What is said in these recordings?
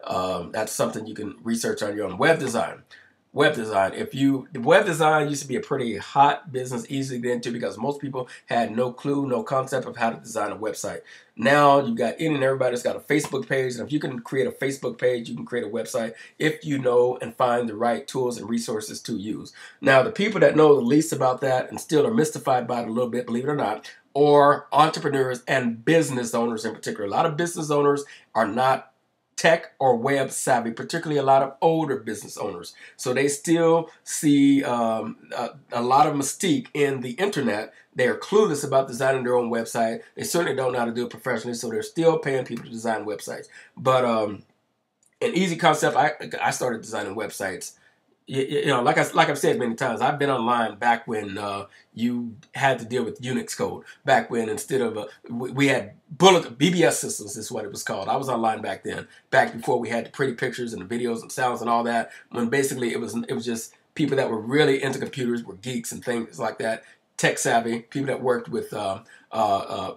That's something you can research on your own. Web design. Web design. Web design used to be a pretty hot business, easy to get into because most people had no clue, no concept of how to design a website. Now you've got any and everybody that's got a Facebook page, and if you can create a Facebook page, you can create a website if you know and find the right tools and resources to use. Now, the people that know the least about that and still are mystified by it a little bit, believe it or not, or entrepreneurs and business owners in particular. A lot of business owners are not tech or web savvy, particularly a lot of older business owners. So they still see a lot of mystique in the internet. They are clueless about designing their own website. They certainly don't know how to do it professionally, so they're still paying people to design websites. But an easy concept, I started designing websites. You know, like I've said many times, I've been online back when you had to deal with Unix code. Back when instead of we had BBS systems is what it was called. I was online back then, back before we had the pretty pictures and the videos and sounds and all that. When basically it was just people that were really into computers, were geeks and things like that, tech savvy, people that worked with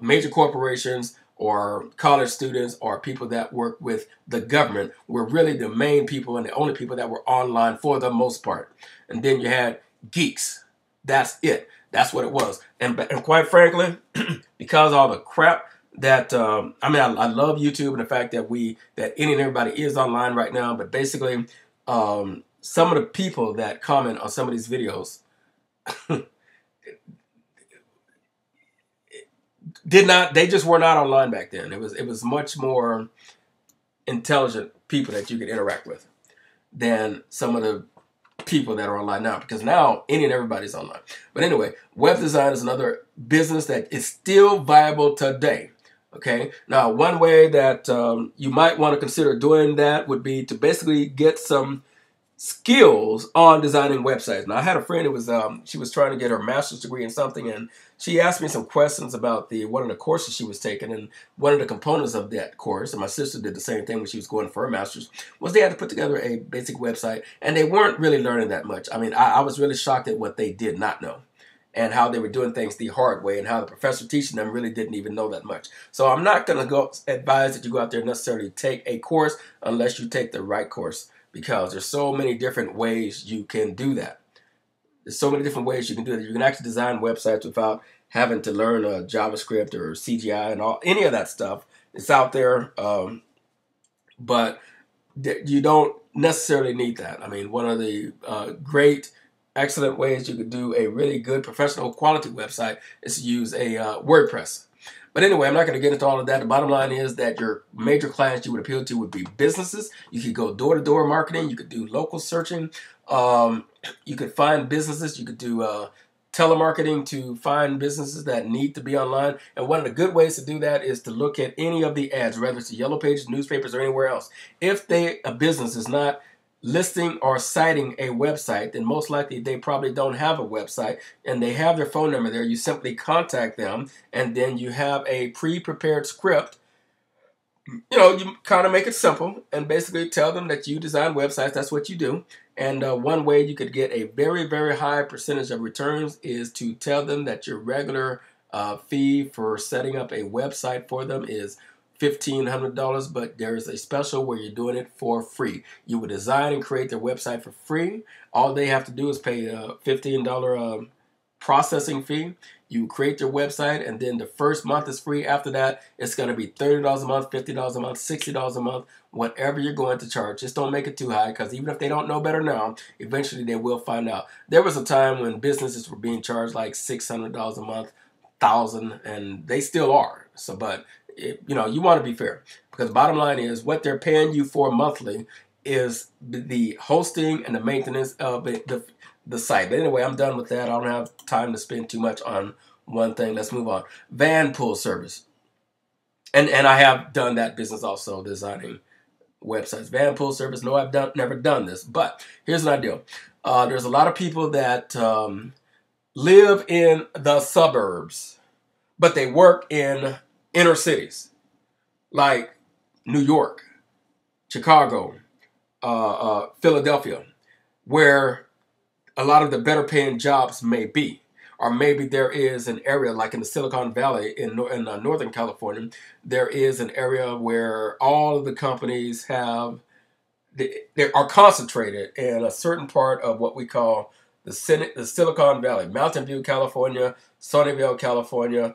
major corporations, or college students, or people that work with the government were really the main people and the only people that were online for the most part. And then you had geeks. That's it. That's what it was. And quite frankly, because all the crap that, I love YouTube and the fact that any and everybody is online right now, but basically some of the people that comment on some of these videos they just were not online back then. It was much more intelligent people that you could interact with than some of the people that are online now, because now any and everybody's online. But anyway, web design is another business that is still viable today. Okay, now one way that you might want to consider doing that would be to basically get some skills on designing websites. Now, I had a friend who was she was trying to get her master's degree in something, and she asked me some questions about one of the courses she was taking, and one of the components of that course, and my sister did the same thing when she was going for her master's, was they had to put together a basic website, and they weren't really learning that much. I mean, I was really shocked at what they did not know, and how they were doing things the hard way, and how the professor teaching them really didn't even know that much. So I'm not going to advise that you go out there and necessarily take a course unless you take the right course, because there's so many different ways you can do that. There's so many different ways you can do that. You can actually design websites without having to learn JavaScript or CGI and any of that stuff. It's out there, but you don't necessarily need that. I mean, one of the great, excellent ways you could do a really good professional quality website is to use a WordPress. But anyway, I'm not going to get into all of that. The bottom line is that your major clients you would appeal to would be businesses. You could go door-to-door marketing. You could do local searching. You could find businesses. You could do telemarketing to find businesses that need to be online. And one of the good ways to do that is to look at any of the ads, whether it's the Yellow Pages, newspapers, or anywhere else. If a business is not listing or citing a website, then most likely they probably don't have a website, and they have their phone number there. You simply contact them, and then you have a pre-prepared script. You know, you kind of make it simple and basically tell them that you design websites. That's what you do. And one way you could get a very, very high percentage of returns is to tell them that your regular fee for setting up a website for them is $1,500, but there is a special where you're doing it for free. You would design and create their website for free. All they have to do is pay a $15 processing fee. You create your website, and then the first month is free. After that, it's going to be $30 a month, $50 a month, $60 a month, whatever you're going to charge. Just don't make it too high, because even if they don't know better now, eventually they will find out. There was a time when businesses were being charged like $600 a month, $1,000, and they still are. So, but you know, you want to be fair, because the bottom line is what they're paying you for monthly is the hosting and the maintenance of the site. But anyway, I'm done with that. I don't have time to spend too much on one thing. Let's move on. Vanpool Service. And I have done that business also, designing websites. Vanpool Service. No, I've never done this, but here's an idea. There's a lot of people that live in the suburbs, but they work in inner cities like New York, Chicago, Philadelphia, where a lot of the better paying jobs may be. Or maybe there is an area like in the Silicon Valley in Northern California, there is an area where all of the companies have they are concentrated in a certain part of what we call the Silicon Valley, Mountain View, California, Sunnyvale, California,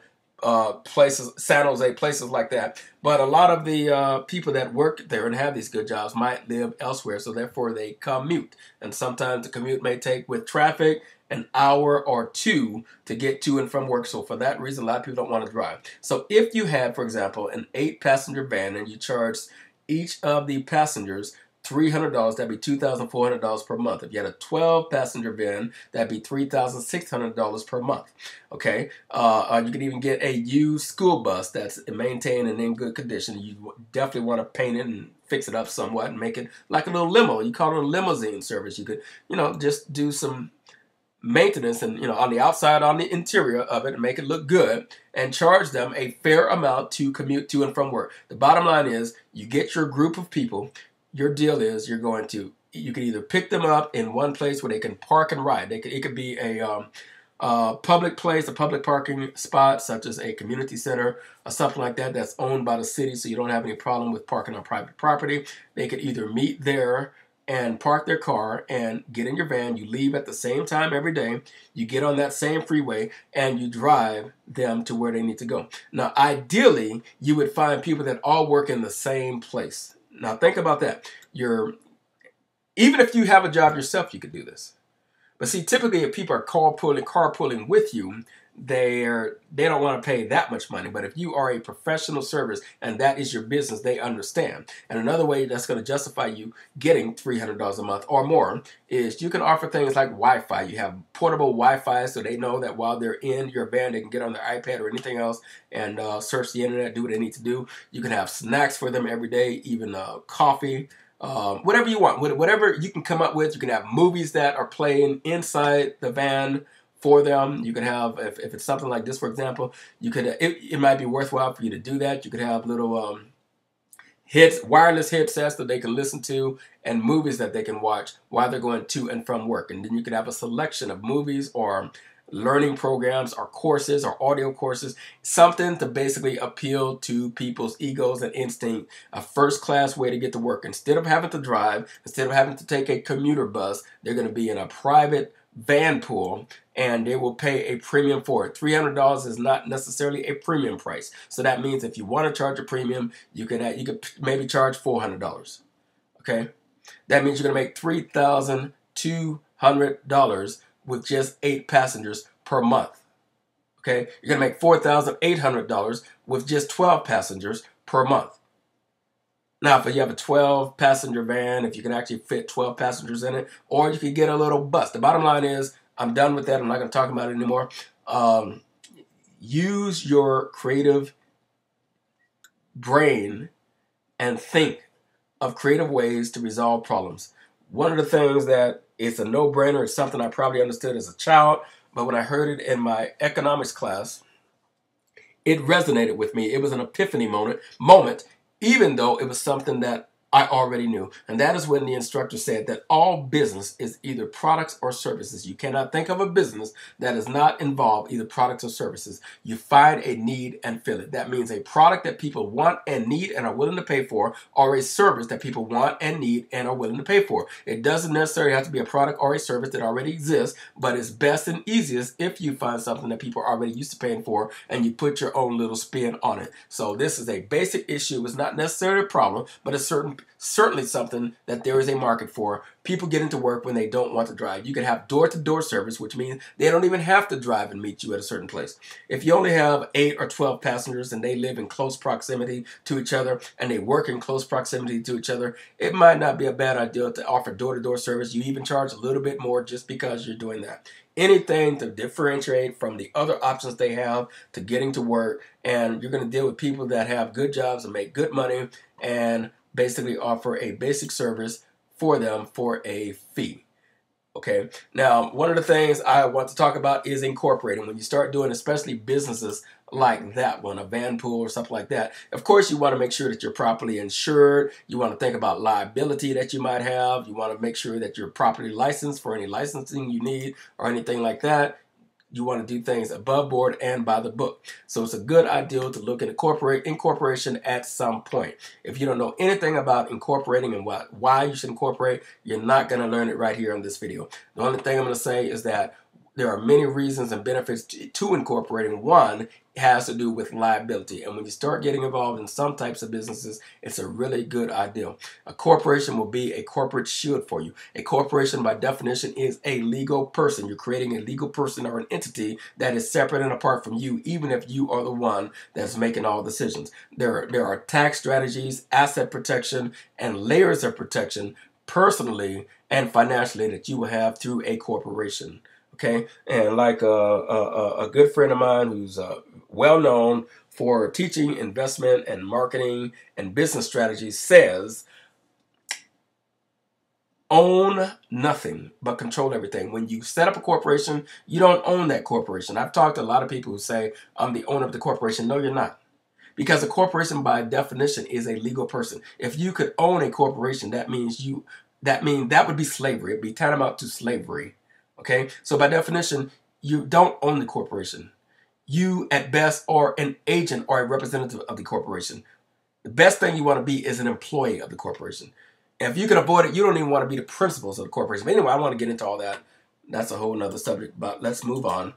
places, San Jose, places like that. But a lot of the people that work there and have these good jobs might live elsewhere, so therefore they commute. And sometimes the commute may take, with traffic, an hour or two to get to and from work. So for that reason, a lot of people don't want to drive. So if you had, for example, an 8-passenger van and you charge each of the passengers $300, that'd be $2,400 per month. If you had a 12-passenger van, that'd be $3,600 per month. Okay, you can even get a used school bus that's maintained and in good condition. You definitely want to paint it and fix it up somewhat and make it like a little limo. You call it a limousine service. You could, just do some maintenance and, on the outside, on the interior of it, and make it look good, and charge them a fair amount to commute to and from work. The bottom line is, you get your group of people. Your deal is you can either pick them up in one place where they can park and ride. It could be a public place, a public parking spot, such as a community center or something like that, that's owned by the city, so you don't have any problem with parking on private property. They could either meet there and park their car and get in your van. You leave at the same time every day. You get on that same freeway and you drive them to where they need to go. Now, ideally, you would find people that all work in the same place. Now, think about that. Even if you have a job yourself, you could do this. But see, typically, if people are carpooling with you, they don't want to pay that much money. But if you are a professional service and that is your business, they understand. And another way that's going to justify you getting $300 a month or more is you can offer things like Wi-Fi. You have portable Wi-Fi, so they know that while they're in your van, they can get on their iPad or anything else and search the internet, do what they need to do. You can have snacks for them every day, even coffee. Whatever you want, whatever you can come up with. You can have movies that are playing inside the van for them. You can have, if it's something like this, for example, you could it might be worthwhile for you to do that. You could have little wireless headsets that they can listen to and movies that they can watch while they're going to and from work. And then you could have a selection of movies or learning programs or courses or audio courses, something to basically appeal to people's egos and instinct, a first-class way to get to work. Instead of having to drive, instead of having to take a commuter bus, they're going to be in a private Vanpool, and they will pay a premium for it. $300 is not necessarily a premium price. So that means if you want to charge a premium, you could maybe charge $400. Okay? That means you're going to make $3,200 with just 8 passengers per month. Okay? You're going to make $4,800 with just 12 passengers per month. Now, if you have a 12-passenger van, if you can actually fit 12 passengers in it, or you could get a little bus. The bottom line is, I'm done with that. I'm not going to talk about it anymore. Use your creative brain and think of creative ways to resolve problems. One of the things that it's a no-brainer, it's something I probably understood as a child, but when I heard it in my economics class, it resonated with me. It was an epiphany moment, even though it was something that I already knew. And that is when the instructor said that all business is either products or services. You cannot think of a business that does not involve either products or services. You find a need and fill it. That means a product that people want and need and are willing to pay for, or a service that people want and need and are willing to pay for. It doesn't necessarily have to be a product or a service that already exists, but it's best and easiest if you find something that people are already used to paying for and you put your own little spin on it. So this is a basic issue. It's not necessarily a problem, but it's certainly something that there is a market for. People get into work when they don't want to drive. You can have door-to-door service, which means they don't even have to drive and meet you at a certain place. If you only have 8 or 12 passengers and they live in close proximity to each other and they work in close proximity to each other, it might not be a bad idea to offer door-to-door service. You even charge a little bit more just because you're doing that. Anything to differentiate from the other options they have to getting to work, and you're going to deal with people that have good jobs and make good money and basically offer a basic service for them for a fee. Okay. Now, one of the things I want to talk about is incorporating. When you start doing, especially businesses like that one, a Vanpool or something like that, of course, you want to make sure that you're properly insured. You want to think about liability that you might have. You want to make sure that you're properly licensed for any licensing you need or anything like that. you want to do things above board and by the book. So it's a good idea to look at incorporation at some point. If you don't know anything about incorporating and why you should incorporate, you're not going to learn it right here in this video. The only thing I'm going to say is that there are many reasons and benefits to incorporating. One has to do with liability. And when you start getting involved in some types of businesses, it's a really good idea. A corporation will be a corporate shield for you. A corporation, by definition, is a legal person. You're creating a legal person or an entity that is separate and apart from you, even if you are the one that's making all decisions. There are tax strategies, asset protection, and layers of protection, personally and financially, that you will have through a corporation. Okay, and like a good friend of mine who's well known for teaching investment and marketing and business strategies says, own nothing but control everything. When you set up a corporation, you don't own that corporation. I've talked to a lot of people who say, I'm the owner of the corporation. No, you're not. Because a corporation, by definition, is a legal person. If you could own a corporation, that would be slavery. It'd be tantamount to slavery. Okay, so by definition, you don't own the corporation. You, at best, are an agent or a representative of the corporation. The best thing you want to be is an employee of the corporation. And if you can avoid it, you don't even want to be the principals of the corporation. But anyway, I want to get into all that. That's a whole nother subject, but let's move on.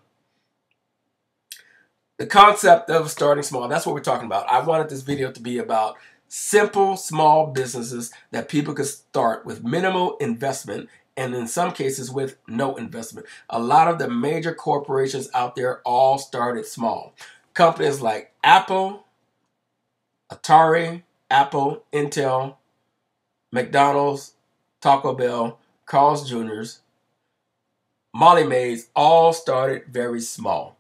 The concept of starting small, that's what we're talking about. I wanted this video to be about simple, small businesses that people could start with minimal investment, and in some cases with no investment. A lot of the major corporations out there all started small. Companies like Apple, Atari, Apple, Intel, McDonald's, Taco Bell, Carl's Jr.'s, Molly Mays, all started very small.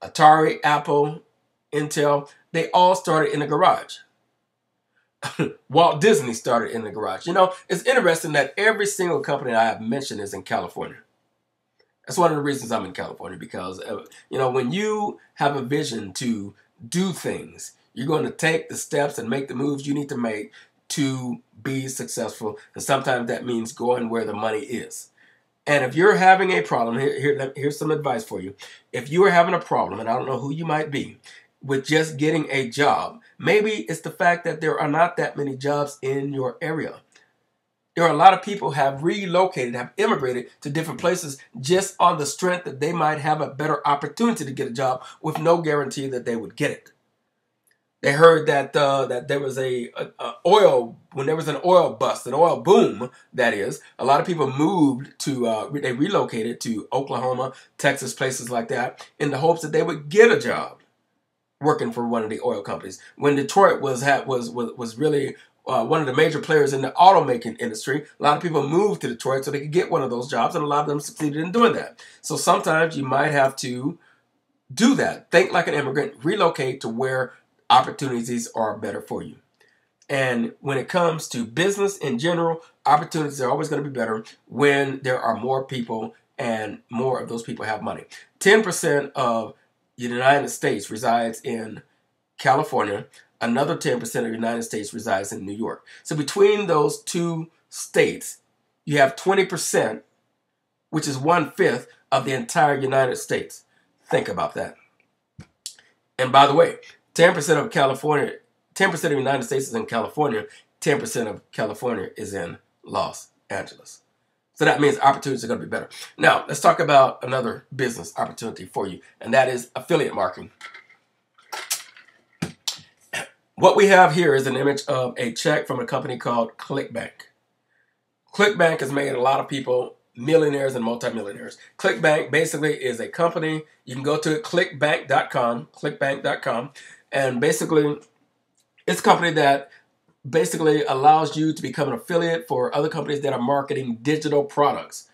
Atari, Apple, Intel, they all started in the garage. Walt Disney started in the garage. You know, it's interesting that every single company I have mentioned is in California. That's one of the reasons I'm in California, because, you know, when you have a vision to do things, you're going to take the steps and make the moves you need to make to be successful. And sometimes that means going where the money is. And if you're having a problem, here's some advice for you. If you are having a problem, and I don't know who you might be, with just getting a job, maybe it's the fact that there are not that many jobs in your area. There are a lot of people have relocated, have immigrated to different places just on the strength that they might have a better opportunity to get a job with no guarantee that they would get it. They heard that that there was when there was an oil bust, an oil boom, that is, a lot of people moved to, they relocated to Oklahoma, Texas, places like that, in the hopes that they would get a job working for one of the oil companies. When Detroit was really one of the major players in the automaking industry, a lot of people moved to Detroit so they could get one of those jobs, and a lot of them succeeded in doing that. So sometimes you might have to do that. Think like an immigrant, relocate to where opportunities are better for you. And when it comes to business in general, opportunities are always going to be better when there are more people and more of those people have money. 10% of the United States resides in California. Another 10% of the United States resides in New York. So between those two states, you have 20%, which is 1/5 of the entire United States. Think about that. And by the way, 10% of California, 10% of the United States is in California. 10% of California is in Los Angeles. So that means opportunities are going to be better. Now, let's talk about another business opportunity for you, and that is affiliate marketing. What we have here is an image of a check from a company called ClickBank. ClickBank has made a lot of people millionaires and multimillionaires. ClickBank basically is a company. You can go to it, clickbank.com, and basically it's a company that basically allows you to become an affiliate for other companies that are marketing digital products.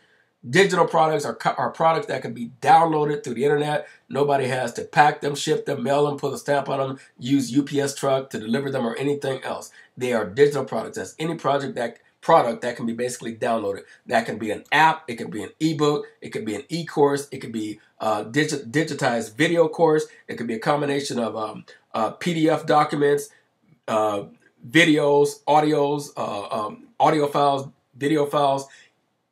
Digital products are products that can be downloaded through the internet. Nobody has to pack them, ship them, mail them, put a stamp on them, use UPS truck to deliver them or anything else. They are digital products. That's any product that can be basically downloaded. That can be an app, it can be an ebook, it could be an e-course, it could be a digitized video course, it could be a combination of PDF documents, videos, audios, audio files, video files,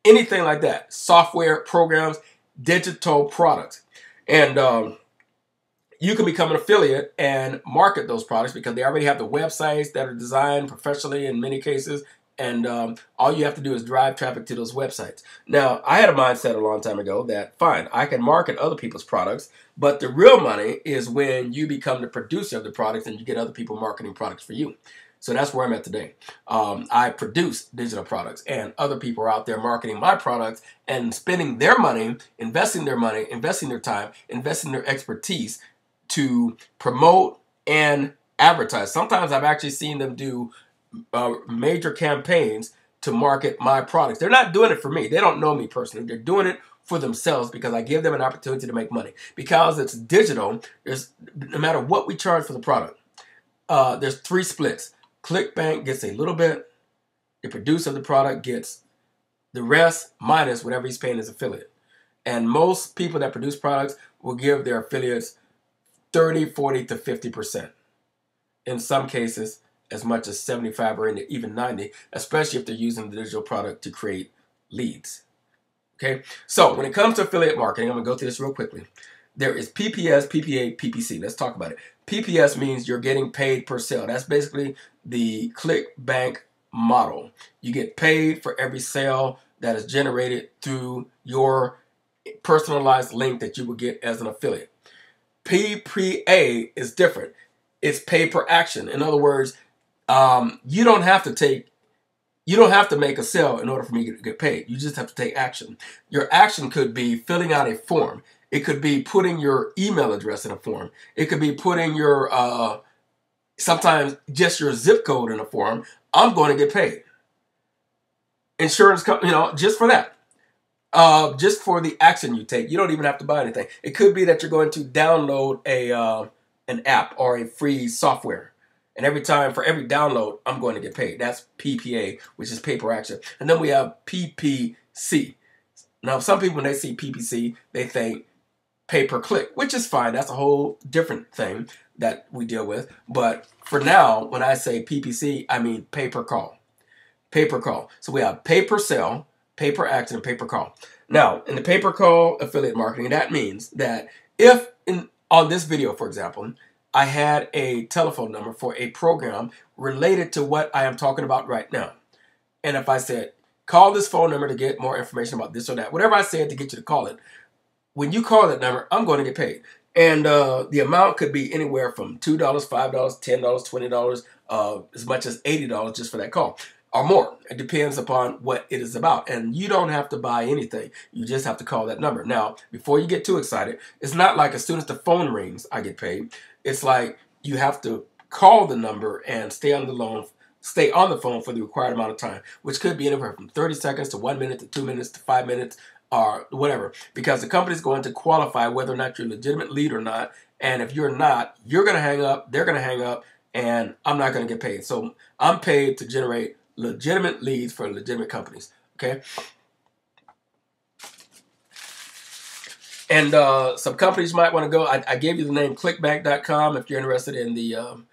anything like that. Software, programs, digital products. And you can become an affiliate and market those products because they already have the websites that are designed professionally in many cases. And all you have to do is drive traffic to those websites. Now, I had a mindset a long time ago that, fine, I can market other people's products, but the real money is when you become the producer of the products and you get other people marketing products for you. So that's where I'm at today. I produce digital products, and other people are out there marketing my products and spending their money, investing their time, investing their expertise to promote and advertise. Sometimes I've actually seen them do major campaigns to market my products. They're not doing it for me. They don't know me personally. They're doing it for themselves because I give them an opportunity to make money. Because it's digital, no matter what we charge for the product, there's 3 splits. ClickBank gets a little bit. The producer of the product gets the rest minus whatever he's paying his affiliate. And most people that produce products will give their affiliates 30, 40 to 50%. In some cases, as much as 75 or even 90, especially if they're using the digital product to create leads. Okay, so when it comes to affiliate marketing, I'm going to go through this real quickly. There is PPS, PPA, PPC. Let's talk about it. PPS means you're getting paid per sale. That's basically the ClickBank model. You get paid for every sale that is generated through your personalized link that you will get as an affiliate. PPA is different. It's pay per action. In other words, you don't have to make a sale in order for me to get paid. You just have to take action. Your action could be filling out a form. It could be putting your email address in a form. It could be putting your, sometimes just your zip code in a form. I'm going to get paid. Insurance company, just for that. Just for the action you take. You don't even have to buy anything. It could be that you're going to download an app or a free software. And for every download, I'm going to get paid. That's PPA, which is pay per action. And then we have PPC. Now, some people, when they see PPC, they think pay per click, which is fine. That's a whole different thing that we deal with. But for now, when I say PPC, I mean pay per call. Pay per call. So we have pay per sale, pay per action, and pay per call. Now, in the pay per call affiliate marketing, that means that if on this video, for example, I had a telephone number for a program related to what I am talking about right now. And if I said, call this phone number to get more information about this or that, whatever I said to get you to call it, when you call that number, I'm going to get paid. And the amount could be anywhere from $2, $5, $10, $20, as much as $80 just for that call or more. It depends upon what it is about. And you don't have to buy anything. You just have to call that number. Now, before you get too excited, it's not like as soon as the phone rings, I get paid. It's like you have to call the number and stay on the phone for the required amount of time, which could be anywhere from 30 seconds to 1 minute to 2 minutes to 5 minutes or whatever, because the company is going to qualify whether or not you're a legitimate lead or not. And if you're not, you're going to hang up, they're going to hang up, and I'm not going to get paid. So I'm paid to generate legitimate leads for legitimate companies. Okay. And some companies might want to go. I gave you the name clickbank.com if you're interested in the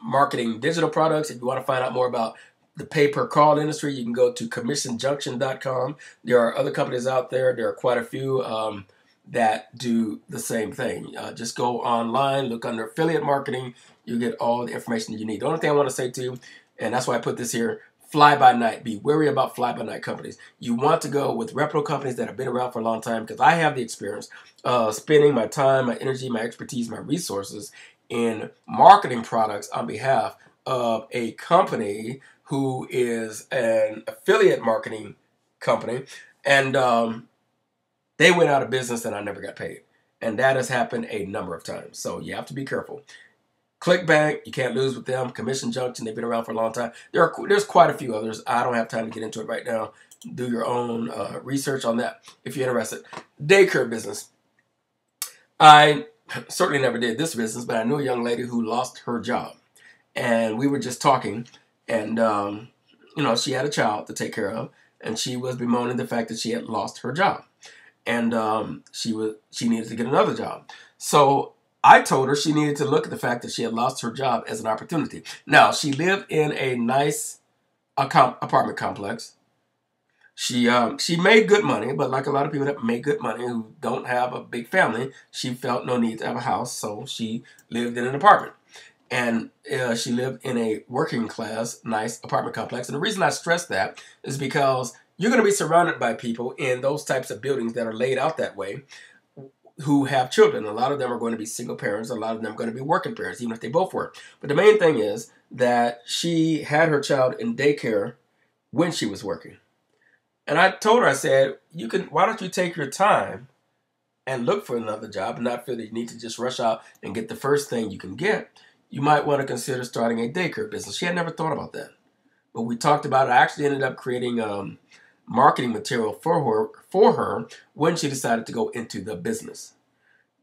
marketing digital products. If you want to find out more about the pay-per-call industry, you can go to commissionjunction.com. There are other companies out there. There are quite a few that do the same thing. Just go online, look under affiliate marketing. You get all the information you need. The only thing I want to say to you, and that's why I put this here, fly-by-night. Be wary about fly-by-night companies. You want to go with reputable companies that have been around for a long time, because I have the experience spending my time, my energy, my expertise, my resources in marketing products on behalf of a company who is an affiliate marketing company, and they went out of business and I never got paid. And that has happened a number of times. So you have to be careful. ClickBank, you can't lose with them. Commission Junction, they've been around for a long time. There's quite a few others. I don't have time to get into it right now. Do your own research on that if you're interested. Daycare Business. I certainly never did this business, but I knew a young lady who lost her job. And we were just talking, and she had a child to take care of, and she was bemoaning the fact that she had lost her job. And she needed to get another job. So I told her she needed to look at the fact that she had lost her job as an opportunity. Now, she lived in a nice apartment complex. She made good money, but like a lot of people that make good money who don't have a big family, she felt no need to have a house, so she lived in an apartment. And she lived in a working class, nice apartment complex. And the reason I stress that is because you're going to be surrounded by people in those types of buildings that are laid out that way who have children. A lot of them are going to be single parents. A lot of them are going to be working parents, even if they both work. But the main thing is that she had her child in daycare when she was working. And I told her, I said, why don't you take your time and look for another job and not feel that you need to just rush out and get the first thing you can get. You might want to consider starting a daycare business. She had never thought about that. But we talked about it. I actually ended up creating marketing material for her when she decided to go into the business.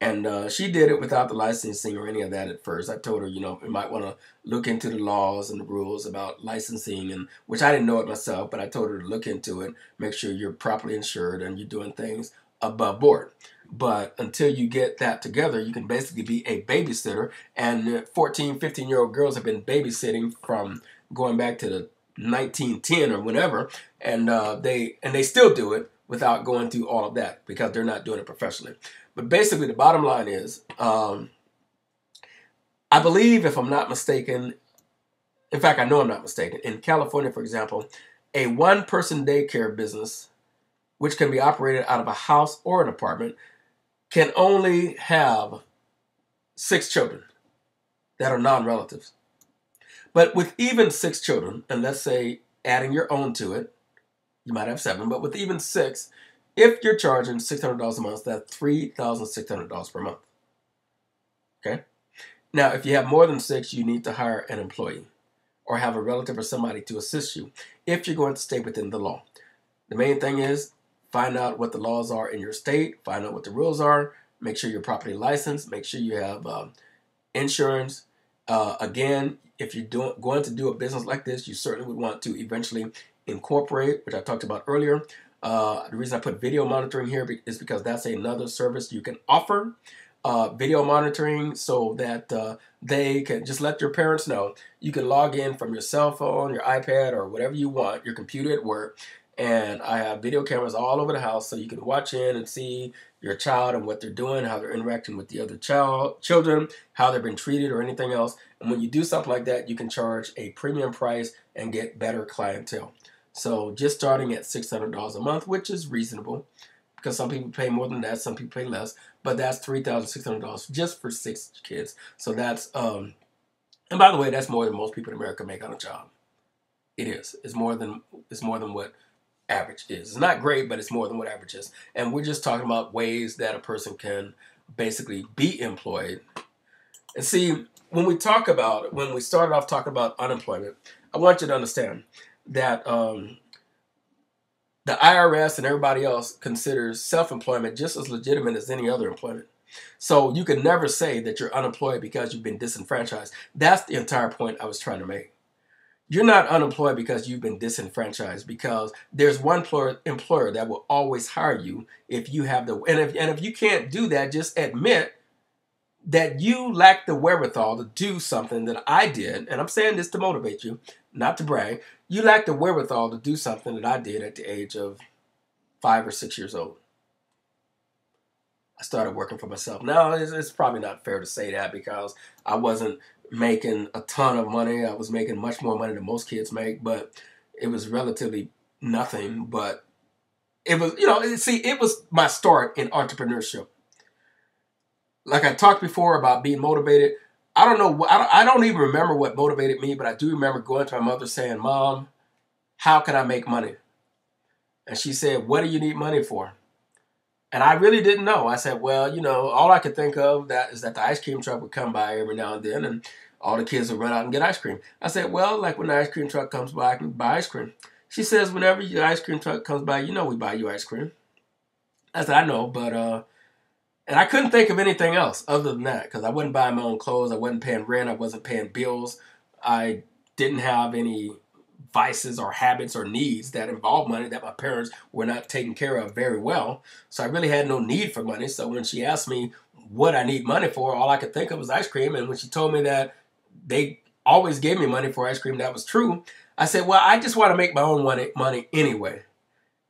And she did it without the licensing or any of that at first. I told her, you might want to look into the laws and the rules about licensing, and which I didn't know it myself, but I told her to look into it, make sure you're properly insured and you're doing things above board. But until you get that together, you can basically be a babysitter. And 14, 15-year-old girls have been babysitting from going back to the 1910 or whenever, and they still do it without going through all of that because they're not doing it professionally. But basically, the bottom line is, I believe, if I'm not mistaken, in fact, I know I'm not mistaken, in California, for example, a one-person daycare business, which can be operated out of a house or an apartment, can only have 6 children that are non-relatives. But with even 6 children, and let's say adding your own to it, you might have 7, but with even 6, if you're charging $600 a month, that's $3,600 per month. Okay? Now, if you have more than 6, you need to hire an employee or have a relative or somebody to assist you if you're going to stay within the law. The main thing is find out what the laws are in your state, find out what the rules are, make sure you're properly licensed, make sure you have insurance. Again, if you're going to do a business like this, you certainly would want to eventually incorporate, which I talked about earlier. The reason I put video monitoring here is because that's another service you can offer. Video monitoring so that they can just let your parents know. You can log in from your cell phone, your iPad, or whatever you want, your computer at work. And I have video cameras all over the house so you can watch in and see your child and what they're doing, how they're interacting with the other children, how they've been treated or anything else. And when you do something like that, you can charge a premium price and get better clientele. So just starting at $600 a month, which is reasonable because some people pay more than that, some people pay less, but that's $3,600 just for 6 kids. So that's, and by the way, that's more than most people in America make on a job. It is. It's more than what average is. It's not great, but it's more than what average is. And we're just talking about ways that a person can basically be employed. And see, when we started off talking about unemployment, I want you to understand that the IRS and everybody else considers self-employment just as legitimate as any other employment. So you can never say that you're unemployed because you've been disenfranchised. That's the entire point I was trying to make. You're not unemployed because you've been disenfranchised, because there's one employer that will always hire you if you have the, and if you can't do that, just admit that you lack the wherewithal to do something that I did. And I'm saying this to motivate you, not to brag. You lack the wherewithal to do something that I did at the age of 5 or 6 years old. I started working for myself. Now, it's probably not fair to say that because I wasn't making a ton of money. I was making much more money than most kids make, but it was relatively nothing. But it was, it was my start in entrepreneurship. Like I talked before about being motivated. I don't know. I don't even remember what motivated me, but I do remember going to my mother saying, "Mom, how can I make money?" And she said, "What do you need money for?" And I really didn't know. I said, well, all I could think of is that the ice cream truck would come by every now and then, and all the kids would run out and get ice cream. I said, well, like when the ice cream truck comes by, I can buy ice cream. She says, whenever your ice cream truck comes by, we buy you ice cream. I said, I know, but, and I couldn't think of anything else other than that, because I wasn't buying my own clothes. I wasn't paying rent. I wasn't paying bills. I didn't have any vices or habits or needs that involve money that my parents were not taking care of very well. So I really had no need for money. So when she asked me what I need money for, all I could think of was ice cream. And when she told me that they always gave me money for ice cream, that was true. I said, well, I just want to make my own money anyway.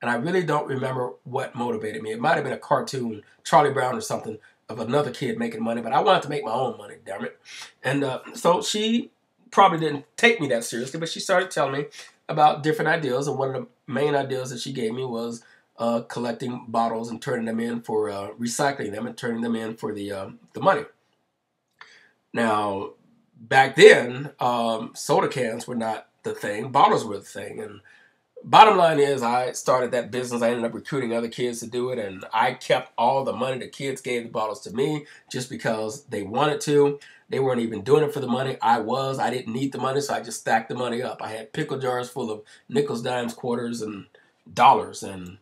And I really don't remember what motivated me. It might have been a cartoon, Charlie Brown or something, of another kid making money, but I wanted to make my own money, damn it. And so she probably didn't take me that seriously, but she started telling me about different ideas, and one of the main ideas that she gave me was collecting bottles and turning them in for recycling them and turning them in for the money. Now, back then, soda cans were not the thing; bottles were the thing. And bottom line is, I started that business. I ended up recruiting other kids to do it, and I kept all the money. The kids gave the bottles to me just because they wanted to. They weren't even doing it for the money. I was. I didn't need the money, so I just stacked the money up. I had pickle jars full of nickels, dimes, quarters, and dollars, and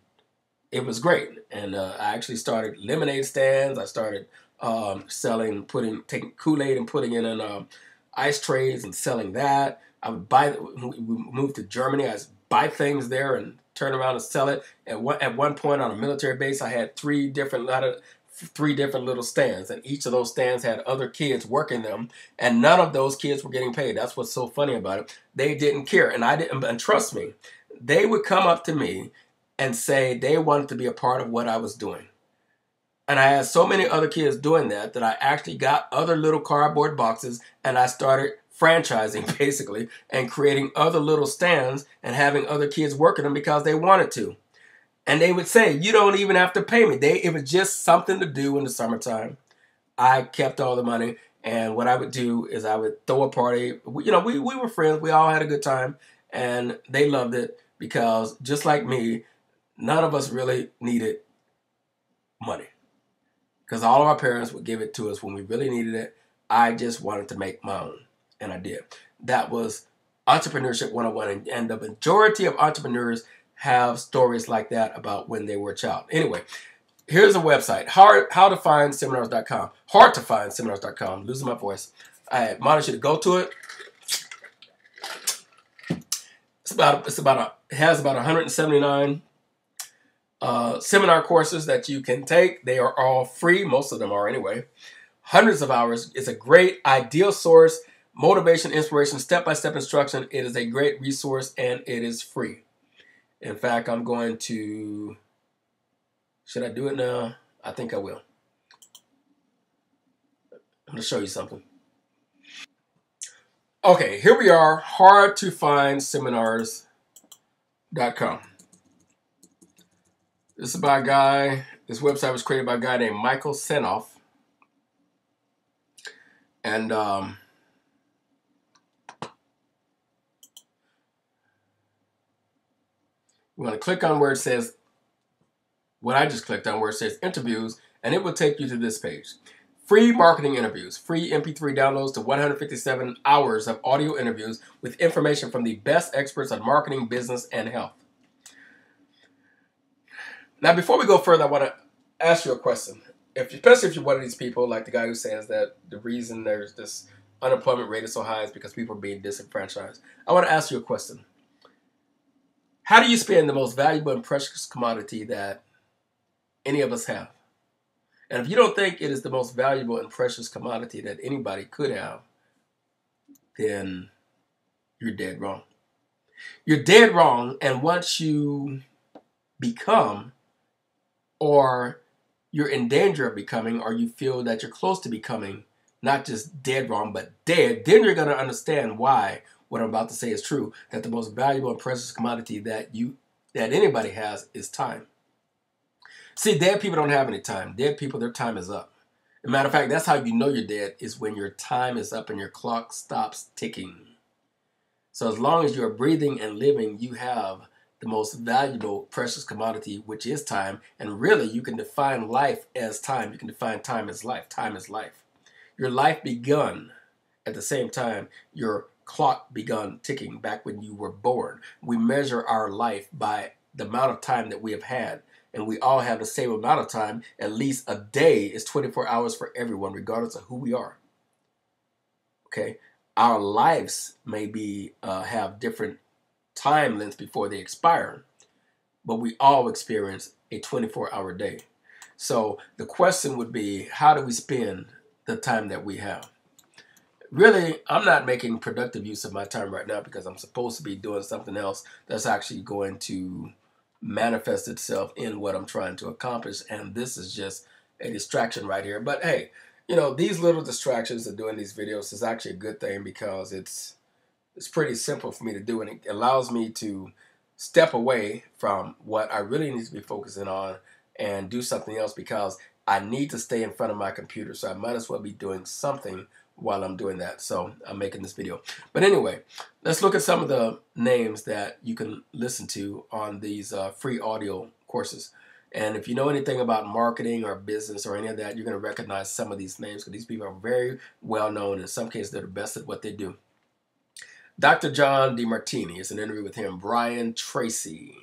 it was great. And I actually started lemonade stands. I started taking Kool-Aid and putting it in ice trays and selling that. I would buy. We moved to Germany. I would buy things there and turn around and sell it. At one point on a military base, I had three different little stands, and each of those stands had other kids working them, and none of those kids were getting paid. That's what's so funny about it. They didn't care, and I didn't. And trust me, they would come up to me and say they wanted to be a part of what I was doing. And I had so many other kids doing that I actually got other little cardboard boxes, and I started franchising basically and creating other little stands and having other kids working them because they wanted to. And they would say, you don't even have to pay me. It was just something to do in the summertime. I kept all the money, and what I would do is I would throw a party. We were friends. We all had a good time, and they loved it because just like me, none of us really needed money because all of our parents would give it to us when we really needed it. I just wanted to make my own, and I did. That was Entrepreneurship 101, and the majority of entrepreneurs have stories like that about when they were a child. Anyway, here's a website, howtofindseminars.com. Hardtofindseminars.com. Losing my voice. I admonish you to go to it. It has about 179 seminar courses that you can take. They are all free. Most of them are anyway. Hundreds of hours. It's a great, ideal source. Motivation, inspiration, step-by-step instruction. It is a great resource, and it is free. In fact, I'm going to... Should I do it now? I think I will. I'm going to show you something. Okay, here we are. Hardtofindseminars.com. This is by a guy. This website was created by a guy named Michael Senoff. And you want to click on where it says, what I just clicked on, where it says interviews, and it will take you to this page. Free marketing interviews, free MP3 downloads to 157 hours of audio interviews with information from the best experts on marketing, business, and health. Now, before we go further, I want to ask you a question. Especially if you're one of these people, like the guy who says that the reason there's this unemployment rate is so high is because people are being disenfranchised. I want to ask you a question. How do you spend the most valuable and precious commodity that any of us have? And if you don't think it is the most valuable and precious commodity that anybody could have, then you're dead wrong. You're dead wrong, and once you become, or you're in danger of becoming, or you feel that you're close to becoming, not just dead wrong, but dead, then you're going to understand why what I'm about to say is true, that the most valuable and precious commodity that anybody has is time. See, dead people don't have any time. Dead people, their time is up. As a matter of fact, that's how you know you're dead, is when your time is up and your clock stops ticking. So as long as you're breathing and living, you have the most valuable, precious commodity, which is time. And really, you can define life as time. You can define time as life. Time is life. Your life begun at the same time your clock begun ticking back when you were born. We measure our life by the amount of time that we have had. And we all have the same amount of time. At least a day is 24 hours for everyone, regardless of who we are. Okay? Our lives may have different time lengths before they expire, but we all experience a 24-hour day. So the question would be, how do we spend the time that we have? Really, I'm not making productive use of my time right now because I'm supposed to be doing something else that's actually going to manifest itself in what I'm trying to accomplish. And this is just a distraction right here. But hey, you know, these little distractions of doing these videos is actually a good thing, because it's pretty simple for me to do, and it allows me to step away from what I really need to be focusing on and do something else, because I need to stay in front of my computer. So I might as well be doing something while I'm doing that. So I'm making this video. But anyway, let's look at some of the names that you can listen to on these free audio courses. And if you know anything about marketing or business or any of that, you're going to recognize some of these names, because these people are very well known. In some cases, they're the best at what they do. Dr. John DeMartini is an interview with him. Brian Tracy.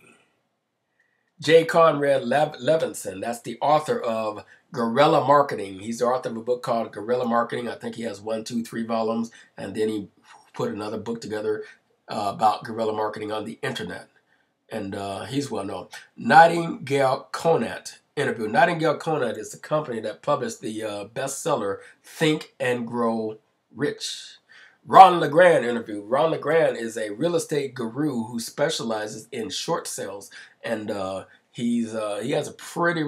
J. Conrad Levinson, that's the author of Guerrilla Marketing. He's the author of a book called Guerrilla Marketing. I think he has 1, 2, 3 volumes, and then he put another book together about guerrilla marketing on the internet. And he's well known. Nightingale Conant interview. Nightingale Conant is the company that published the bestseller Think and Grow Rich. Ron LeGrand interview. Ron LeGrand is a real estate guru who specializes in short sales, and he has a pretty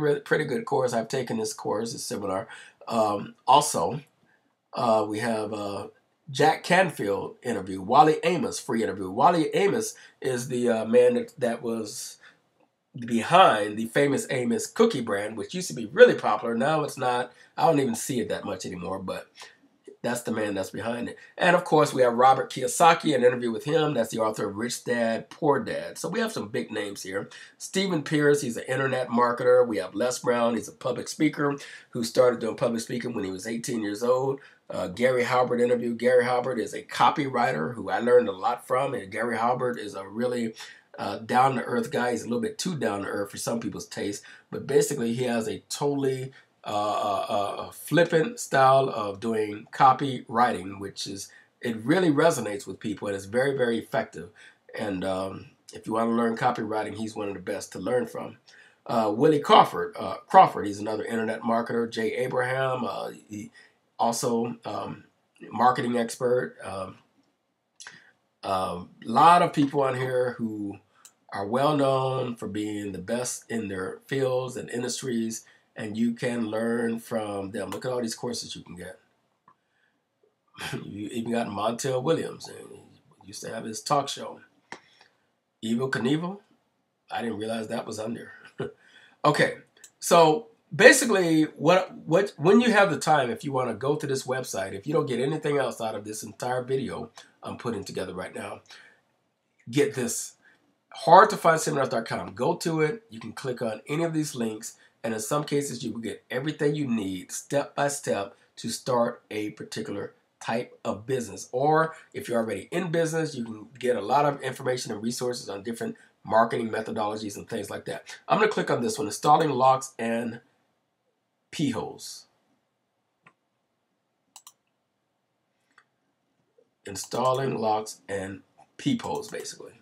good course. I've taken this course, a seminar. Also, we have Jack Canfield interview. Wally Amos free interview. Wally Amos is the man that was behind the famous Amos cookie brand, which used to be really popular. Now it's not. I don't even see it that much anymore, but that's the man that's behind it. And of course, we have Robert Kiyosaki, an interview with him. That's the author of Rich Dad, Poor Dad. So we have some big names here. Stephen Pierce, he's an internet marketer. We have Les Brown, he's a public speaker who started doing public speaking when he was 18 years old. Gary Halbert interview. Gary Halbert is a copywriter who I learned a lot from. And Gary Halbert is a really down-to-earth guy. He's a little bit too down-to-earth for some people's taste. But basically, he has a totally flippant style of doing copywriting, which is, it really resonates with people, and it's very, very effective. And if you want to learn copywriting, he's one of the best to learn from. Willie Crawford, he's another internet marketer. Jay Abraham, he also marketing expert. A lot of people on here who are well known for being the best in their fields and industries, and you can learn from them. Look at all these courses you can get. You even got Montel Williams, and he used to have his talk show. Evel Knievel, I didn't realize that was on there. Okay, so basically, when you have the time, if you want to go to this website, if you don't get anything else out of this entire video I'm putting together right now, get this, hardtofindseminars.com. Go to it. You can click on any of these links, and in some cases, you will get everything you need step by step to start a particular type of business. Or if you're already in business, you can get a lot of information and resources on different marketing methodologies and things like that. I'm going to click on this one, installing locks and P-holes. Installing locks and peepholes, basically.